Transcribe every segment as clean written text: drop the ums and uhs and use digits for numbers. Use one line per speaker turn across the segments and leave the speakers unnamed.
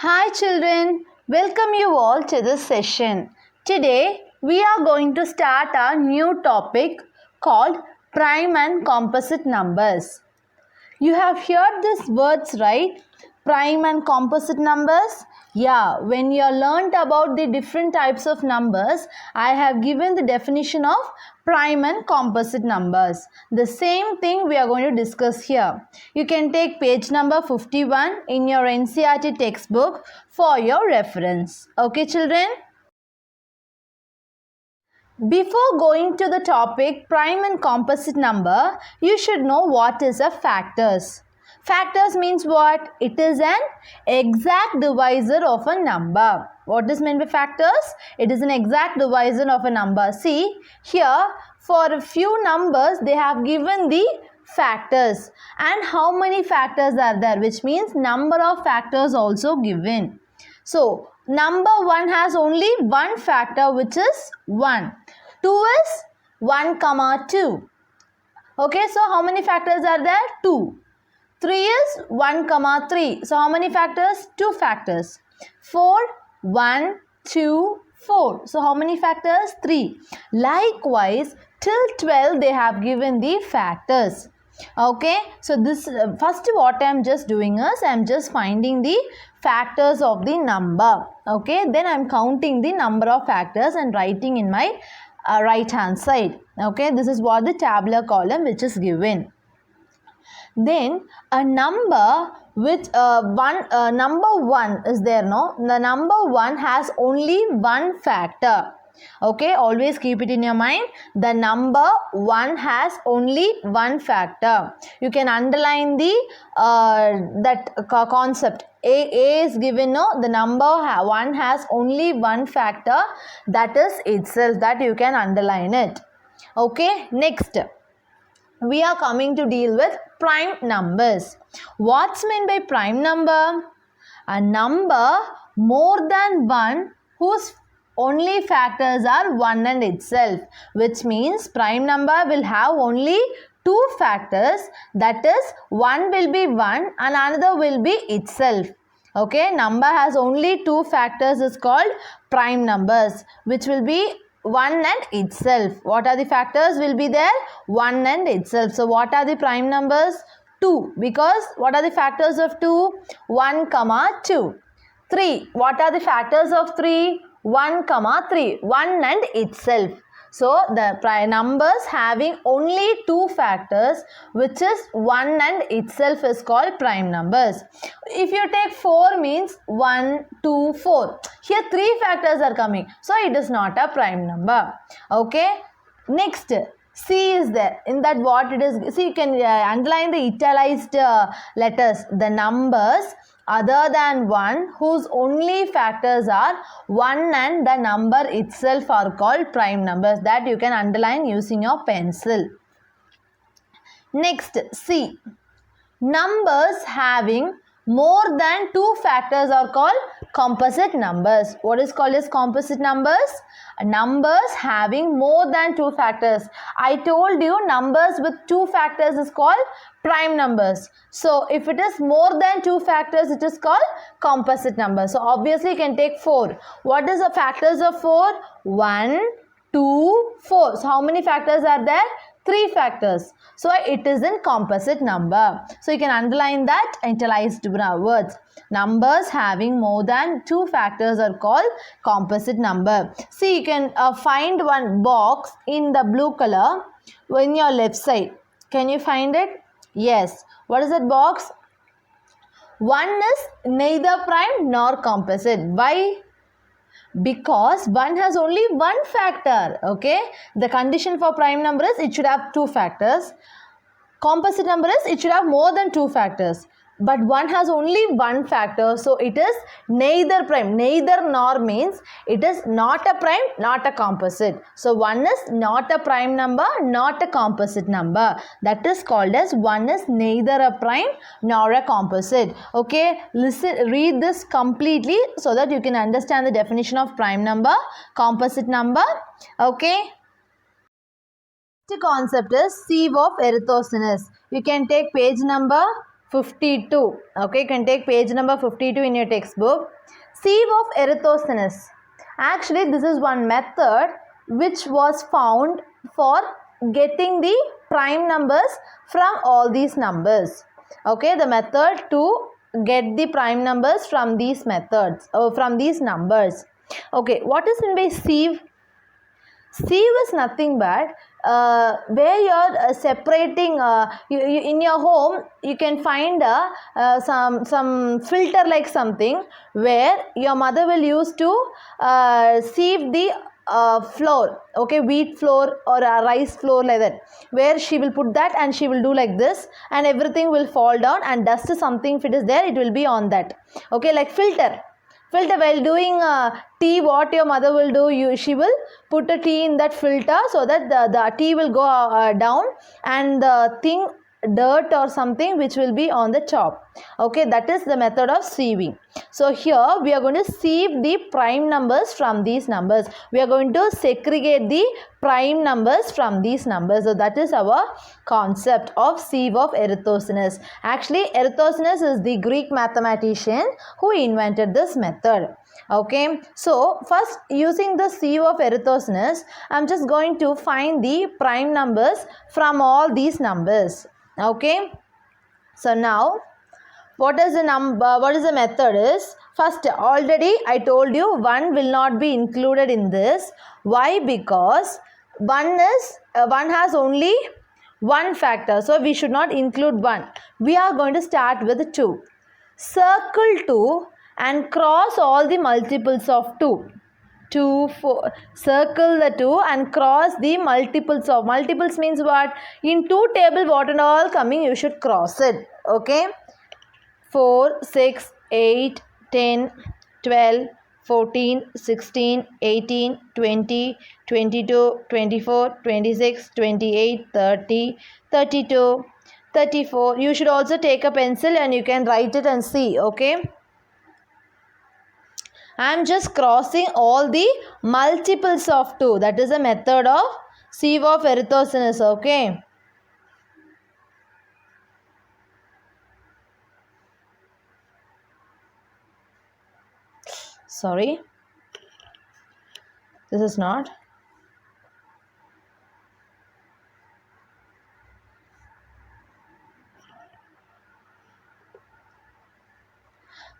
Hi children, welcome you all to this session. Today we are going to start our new topic called prime and composite numbers. You have heard these words, right? Prime and composite numbers. Yeah, when you learnt about the different types of numbers, I have given the definition of prime and composite numbers. The same thing we are going to discuss here. You can take page number 51 in your NCERT textbook for your reference. Okay, children? Before going to the topic prime and composite number, you should know what is a factors. Factors means what? It is an exact divisor of a number. What is meant by factors? It is an exact divisor of a number. See, here for a few numbers they have given the factors. And how many factors are there? Which means number of factors also given. So, number 1 has only one factor which is 1. 2 is 1, 2. Okay, so how many factors are there? 2. 3 is 1, 3. So how many factors? 2 factors. 4, 1, 2, 4. So how many factors? 3. Likewise, till 12 they have given the factors. Okay, so this first what I am just doing is I am just finding the factors of the number. Okay, then I am counting the number of factors and writing in my right hand side. Okay, this is what the tabular column which is given. Then a number with number 1 is there, no? The number 1 has only one factor. Okay, always keep it in your mind. The number 1 has only one factor. You can underline the that concept. A is given, no? The number 1 has only one factor, that is itself, that you can underline it. Okay, next we are coming to deal with prime numbers. What's meant by prime number? A number more than 1 whose only factors are 1 and itself, which means prime number will have only 2 factors, that is one will be 1 and another will be itself. Okay, number has only 2 factors is called prime numbers, which will be 1 and itself. What are the factors will be there? 1 and itself. So what are the prime numbers? 2, because what are the factors of 2? 1, 2. 3, what are the factors of 3? 1, 3, 1 and itself. So the numbers having only 2 factors, which is 1 and itself, is called prime numbers. If you take 4 means 1, 2, 4. Here 3 factors are coming, so it is not a prime number. Okay, next C is there. In that what it is, see, you can underline the italicized letters. The numbers other than 1 whose only factors are 1 and the number itself are called prime numbers. That you can underline using your pencil. Next, C. Numbers having more than 2 factors are called composite numbers. What is called as composite numbers? Numbers having more than 2 factors. I told you numbers with 2 factors is called prime numbers. So if it is more than 2 factors, it is called composite numbers. So obviously you can take 4. What is the factors of 4? 1, 2, 4. So how many factors are there? 3 factors. So it is in composite number. So you can underline that italicized words. Numbers having more than 2 factors are called composite number. See, you can find one box in the blue color in your left side. Can you find it? Yes. What is that box? 1 is neither prime nor composite. Why? Because 1 has only one factor. Okay, the condition for prime number is it should have 2 factors. Composite number is it should have more than 2 factors. But 1 has only one factor, so it is neither prime. Neither nor means it is not a prime, not a composite. So 1 is not a prime number, not a composite number. That is called as 1 is neither a prime nor a composite. Okay, listen, read this completely so that you can understand the definition of prime number, composite number. Okay. The concept is sieve of Eratosthenes. You can take page number 52. Okay, you can take page number 52 in your textbook. Sieve of Eratosthenes. Actually, this is one method which was found for getting the prime numbers from all these numbers. Okay, the method to get the prime numbers from these methods or from these numbers. Okay, what is meant by sieve? Sieve is nothing but where you're separating you in your home. You can find some filter like something where your mother will use to sieve the flour, okay, wheat flour or rice flour like that, where she will put that and she will do like this and everything will fall down and dust something, if it is there, it will be on that. Okay, like filter while doing tea, what your mother will do, she will put a tea in that filter so that the tea will go down and the thing, dirt or something which will be on the top. Okay, that is the method of sieving. So here we are going to sieve the prime numbers from these numbers. We are going to segregate the prime numbers from these numbers. So that is our concept of sieve of Eratosthenes. Actually, Eratosthenes is the Greek mathematician who invented this method. Okay, so first, using the sieve of Eratosthenes, I am just going to find the prime numbers from all these numbers. Okay, so now what is the method is, first, already I told you 1 will not be included in this. Why? Because 1 has only one factor, so we should not include 1. We are going to start with 2. Circle 2 and cross all the multiples of 2. 2, 4, circle the 2 and cross the multiples of, multiples means what? In 2 table what and all coming, you should cross it. Okay, 4, 6, 8, 10, 12, 14, 16, 18, 20, 22, 24, 26, 28, 30, 32, 34. You should also take a pencil and you can write it and see. Okay, I am just crossing all the multiples of 2. That is a method of sieve of Eratosthenes. Okay. Sorry. This is not.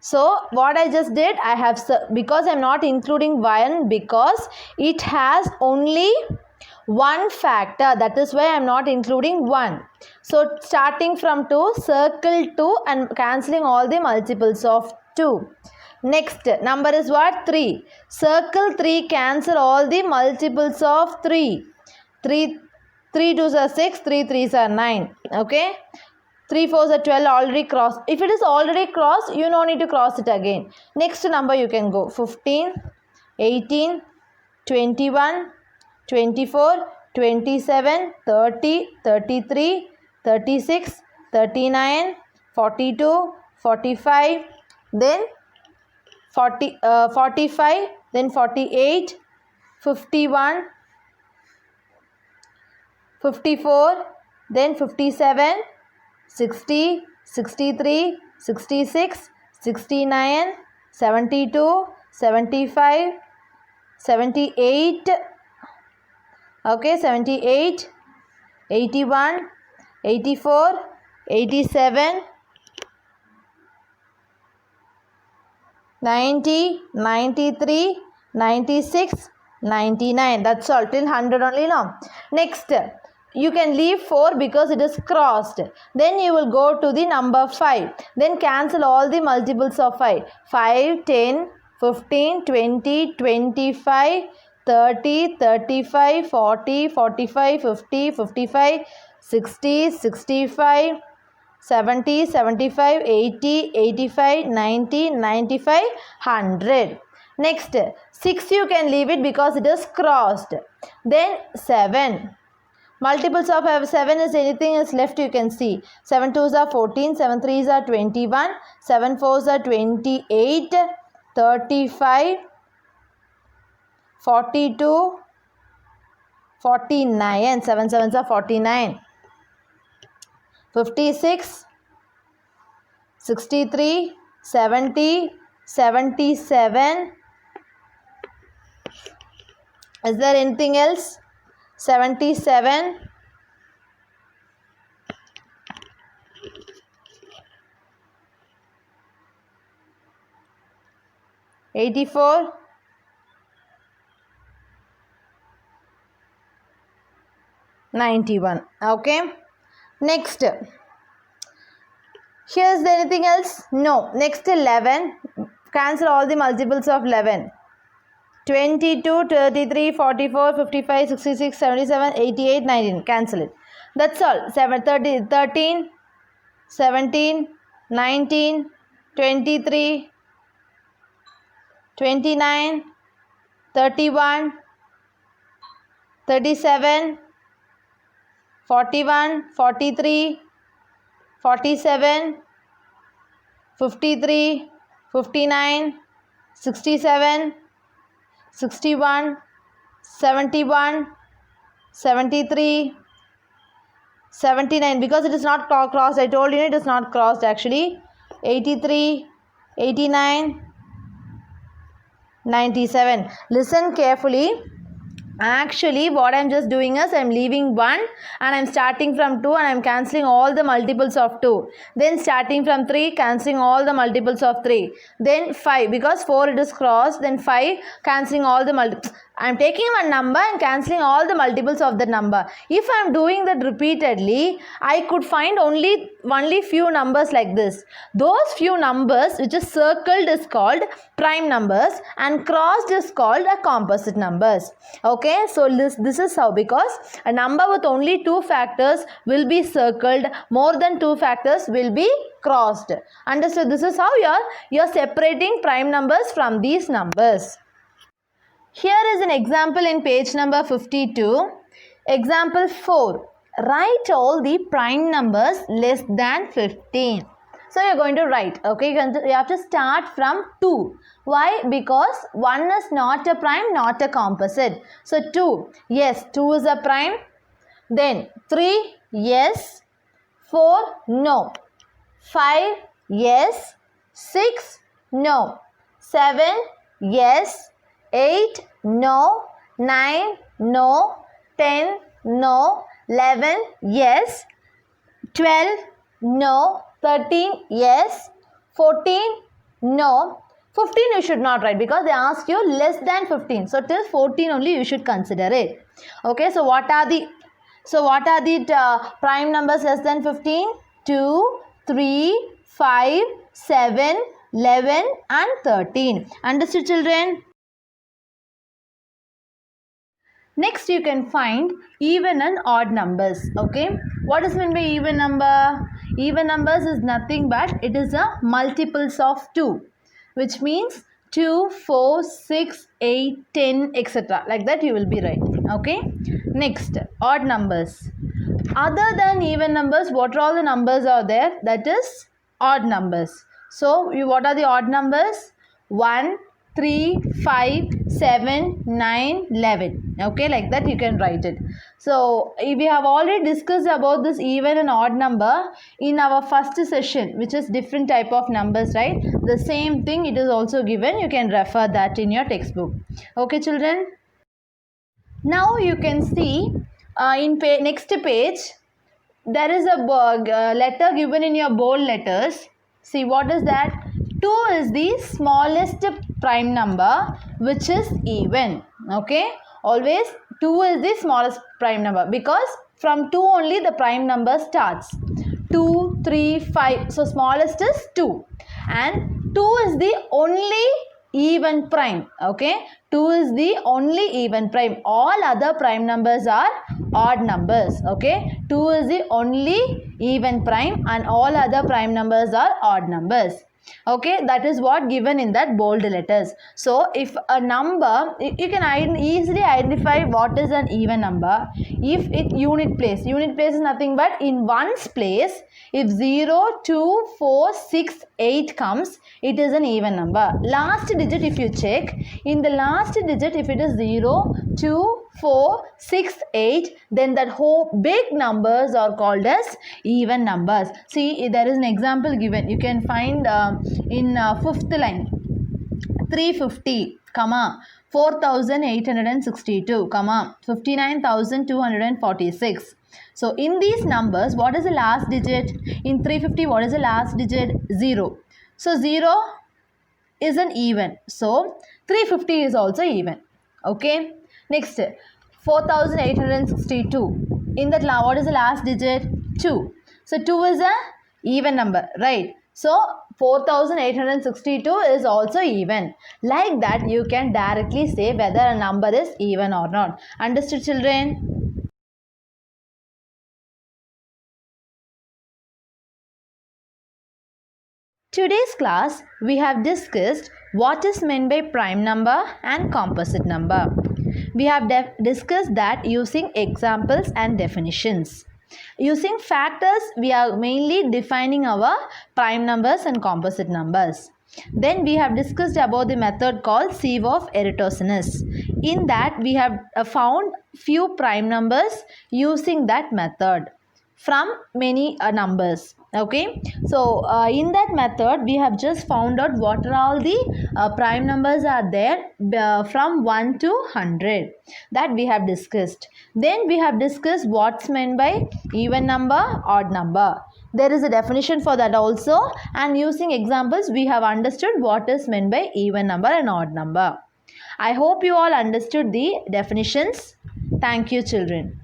So what I just did, I have, because I am not including 1 because it has only one factor, that is why I am not including 1. So starting from 2, circle 2 and cancelling all the multiples of 2. Next number is what? 3. Circle 3, cancel all the multiples of 3. 3 2s are 6, 3 3s are 9. Okay. 3 4s are 12, already crossed. If it is already crossed, you no need to cross it again. Next number you can go 15, 18, 21, 24, 27, 30, 33, 36, 39, 42, 45, then 45, then 48, 51, 54, then 57, 60, 63, 66, 69, 72, 75, 78, okay, 78, 81, 84, 87, 90, 93, 96, 99. That's all, till 100 only now. Next, you can leave 4 because it is crossed. Then you will go to the number 5. Then cancel all the multiples of 5. 5, 10, 15, 20, 25, 30, 35, 40, 45, 50, 55, 60, 65, 70, 75, 80, 85, 90, 95, 100. Next, 6 you can leave it because it is crossed. Then 7. Multiples of 7 is anything is left, you can see. 7 2s are 14, 7 3s are 21, 7 4s are 28, 35, 42, 49, 7 7s are 49, 56, 63, 70, 77. Is there anything else? 77. 84. 91. Okay. Next. Here's anything else? No. Next 11. Cancel all the multiples of 11. 22, 33, 44, 55, 66, 77, 88, 19. Cancel it. That's all. 13, 17, 19, 23, 29, 31, 37, 41, 43, 47, 53, 59, 67, 61, 71, 73, 79. Because it is not crossed, I told you it is not crossed actually. 83, 89, 97. Listen carefully. Actually, what I am just doing is I am leaving 1 and I am starting from 2 and I am cancelling all the multiples of 2. Then starting from 3, cancelling all the multiples of 3. Then 5, because 4 it is crossed. Then 5, cancelling all the multiples. I am taking one number and cancelling all the multiples of the number. If I am doing that repeatedly, I could find only few numbers like this. Those few numbers which is circled is called prime numbers and crossed is called a composite numbers. Okay, so this is how, because a number with only 2 factors will be circled, more than 2 factors will be crossed. Understood? This is how you are separating prime numbers from these numbers. Here is an example in page number 52. Example 4. Write all the prime numbers less than 15. So you are going to write. Okay, you have to start from 2. Why? Because 1 is not a prime, not a composite. So 2. Yes, 2 is a prime. Then 3. Yes. 4. No. 5. Yes. 6. No. 7. Yes. 8. No. 9. No. 10. No. 11. Yes. 12. No. 13. Yes. 14. No. 15 you should not write because they ask you less than 15. So till 14 only you should consider it. Okay. So what are the prime numbers less than 15? 2, 3, 5, 7, 11 and 13. Understood, children? Next, you can find even and odd numbers. Okay, what is meant by even number? Even numbers is nothing but it is a multiples of 2, which means 2, 4, 6, 8, 10, etc. Like that you will be writing. Okay. Next, odd numbers. Other than even numbers, what are all the numbers are there? That is odd numbers. So, what are the odd numbers? 1, 3, 5, 7, 9, 11. Okay, like that you can write it. So, we have already discussed about this even and odd number in our first session, which is different type of numbers, right? The same thing it is also given. You can refer that in your textbook. Okay, children? Now you can see in next page, there is a letter given in your bold letters. See, what is that? 2 is the smallest prime number which is even. Okay, always 2 is the smallest prime number because from 2 only the prime number starts. 2, 3, 5. So smallest is 2 and 2 is the only even prime. Okay, 2 is the only even prime. All other prime numbers are odd numbers. Okay, 2 is the only even prime and all other prime numbers are odd numbers. Okay, that is what given in that bold letters. So if a number, you can easily identify what is an even number if it unit place is nothing but in ones place. If 0, 2, 4, 6, 8 comes, it is an even number. Last digit, if you check, in the last digit if it is 0, 2, 4, 6, 8, then that whole big numbers are called as even numbers. See, there is an example given. You can find in fifth line, 350, comma, 4862, comma, 59,246. So in these numbers, what is the last digit? In 350, what is the last digit? 0. So 0 is an even. So 350 is also even. Okay. Next, 4862. In that, what is the last digit? 2. So 2 is a even number, right? So 4862 is also even. Like that, you can directly say whether a number is even or not. Understood, children? Today's class, we have discussed what is meant by prime number and composite number. We have discussed that using examples and definitions. Using factors, we are mainly defining our prime numbers and composite numbers. Then we have discussed about the method called sieve of Eratosthenes. In that, we have found few prime numbers using that method from many numbers. Okay, so in that method we have just found out what are all the prime numbers are there from 1 to 100, that we have discussed. Then we have discussed what's meant by even number, odd number. There is a definition for that also, and using examples we have understood what is meant by even number and odd number. I hope you all understood the definitions. Thank you, children.